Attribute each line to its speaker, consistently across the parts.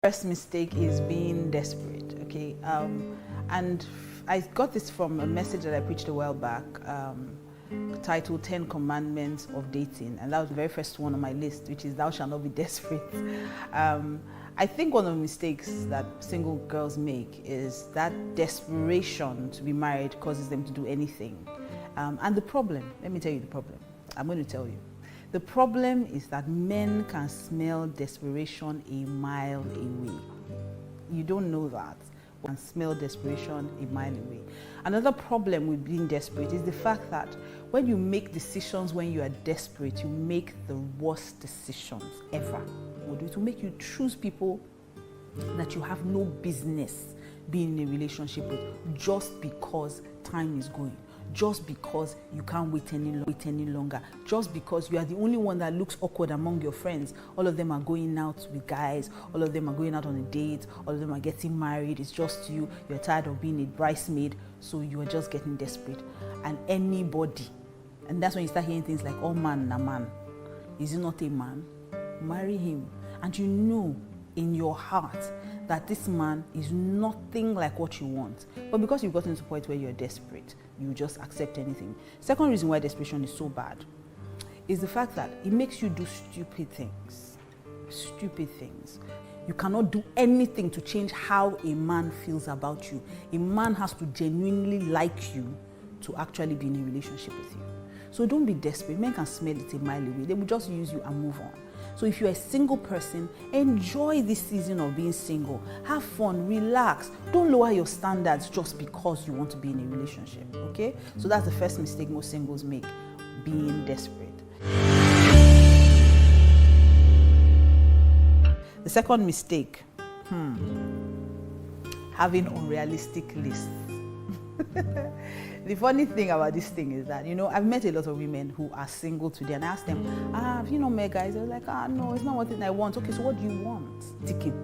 Speaker 1: First mistake is being desperate, okay? And I got this from a message that I preached a while back, titled 10 Commandments of Dating, and that was the very first one on my list, which is thou shalt not be desperate. I think one of the mistakes that single girls make is that desperation to be married causes them to do anything. And the problem, let me tell you the problem. I'm going to tell you. The problem is that men can smell desperation a mile away. You don't know that. You can smell desperation a mile away. Another problem with being desperate is the fact that when you make decisions when you are desperate, you make the worst decisions ever. It will make you choose people that you have no business being in a relationship with just because time is going. Just because you can't wait any longer, just because you are the only one that looks awkward among your friends. All of them are going out with guys, all of them are going out on a date, all of them are getting married. It's just you. You're tired of being a bridesmaid, so you are just getting desperate. And anybody, and that's when you start hearing things like, oh man, a man. Is he not a man? Marry him. And you know in your heart that this man is nothing like what you want. But because you've gotten to the point where you're desperate, you just accept anything. Second reason why desperation is so bad is the fact that it makes you do stupid things. Stupid things. You cannot do anything to change how a man feels about you. A man has to genuinely like you to actually be in a relationship with you. So don't be desperate. Men can smell it a mile away. They will just use you and move on. So if you're a single person, enjoy this season of being single. Have fun, relax. Don't lower your standards just because you want to be in a relationship, okay? So that's the first mistake most singles make, being desperate. The second mistake, having unrealistic lists. The funny thing about this thing is that, I've met a lot of women who are single today, and I asked them, have you not met guys? They're like, no, it's not what I want. Okay, so what do you want? Ticking.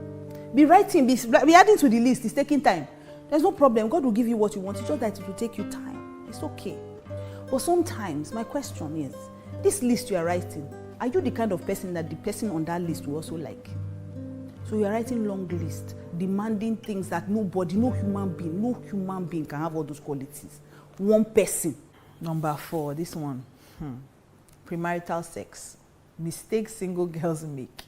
Speaker 1: Be writing, be adding to the list. It's taking time. There's no problem. God will give you what you want. It's just that it will take you time. It's okay. But sometimes, my question is, this list you are writing, are you the kind of person that the person on that list will also like? So you are writing long lists, demanding things that no human being can have all those qualities. One person. Number 4, this one. Premarital sex. Mistakes single girls make.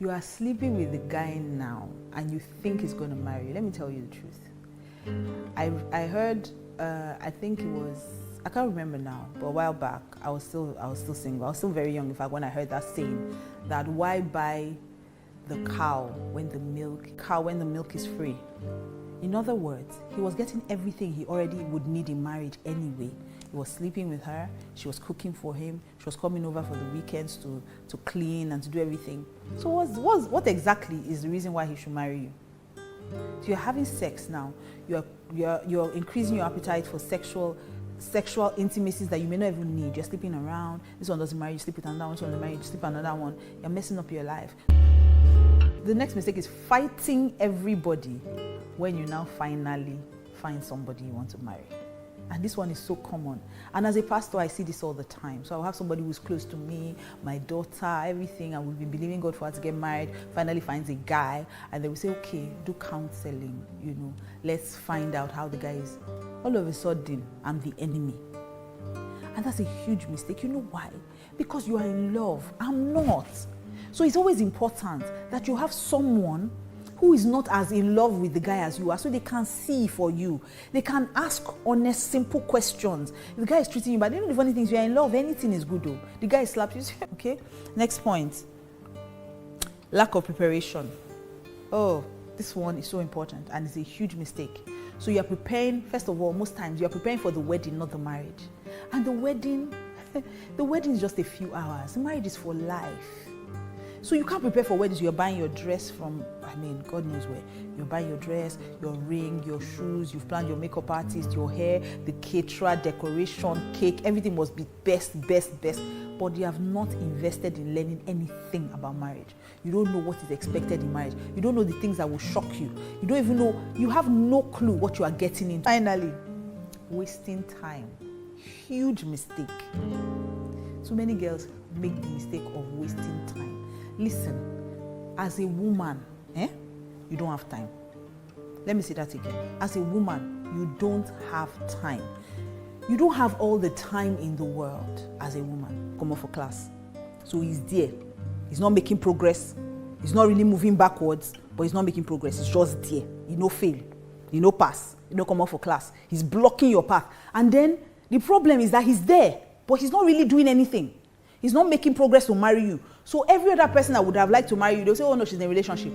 Speaker 1: You are sleeping with the guy now and you think he's going to marry you. Let me tell you the truth. I heard, I think it was, I can't remember now, but a while back, I was still single. I was still very young, in fact, when I heard that saying, that why buy the cow when the milk is free. In other words, he was getting everything he already would need in marriage anyway. He was sleeping with her, she was cooking for him, she was coming over for the weekends to clean and to do everything. So what exactly is the reason why he should marry you? So you're having sex now, you're increasing your appetite for sexual intimacies that you may not even need. You're sleeping around, this one doesn't marry, you sleep with another one, this one doesn't marry, you sleep with another one. You're messing up your life. The next mistake is fighting everybody when you now finally find somebody you want to marry. And this one is so common. And as a pastor, I see this all the time. So I'll have somebody who's close to me, my daughter, everything, and we'll be believing God for her to get married, finally finds a guy, and they will say, okay, do counseling, let's find out how the guy is. All of a sudden, I'm the enemy. And that's a huge mistake. You know why? Because you are in love. I'm not. So it's always important that you have someone who is not as in love with the guy as you are, so they can see for you. They can ask honest, simple questions. If the guy is treating you bad, the funny thing is, you are in love, anything is good though. The guy slaps you, okay? Next point, lack of preparation. Oh, this one is so important and it's a huge mistake. So you're preparing, first of all, most times you're preparing for the wedding, not the marriage. And the wedding is just a few hours. The marriage is for life. So you can't prepare for weddings. You're buying your dress from, God knows where. You're buying your dress, your ring, your shoes, you've planned your makeup artist, your hair, the caterer, decoration, cake, everything must be best. But you have not invested in learning anything about marriage. You don't know what is expected in marriage. You don't know the things that will shock you. You don't even know, you have no clue what you are getting into. Finally, wasting time. Huge mistake. So many girls make the mistake of wasting time. Listen, as a woman, you don't have time. Let me say that again. As a woman, you don't have time. You don't have all the time in the world as a woman. Come on for class. So he's there. He's not making progress. He's not really moving backwards, but he's not making progress. He's just there. You know fail. You know pass. You know come on for class. He's blocking your path. And then the problem is that he's there, but he's not really doing anything. He's not making progress to marry you. So every other person that would have liked to marry you, they'll say, oh no, she's in a relationship.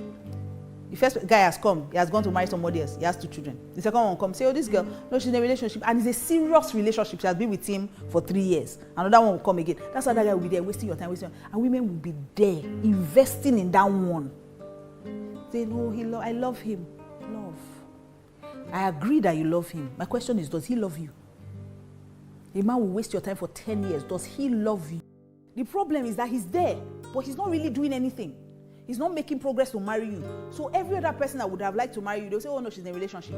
Speaker 1: The first guy has come, he has gone to marry somebody else, he has 2 children. The second one comes, say, oh, this girl, no, she's in a relationship, and it's a serious relationship. She has been with him for 3 years. Another one will come again. That's why that guy will be there, wasting your time, and women will be there, investing in that one. Say, no, I love him. Love. I agree that you love him. My question is, does he love you? A man will waste your time for 10 years. Does he love you? The problem is that he's there, but he's not really doing anything. He's not making progress to marry you. So every other person that would have liked to marry you, they'll say, oh no, she's in a relationship.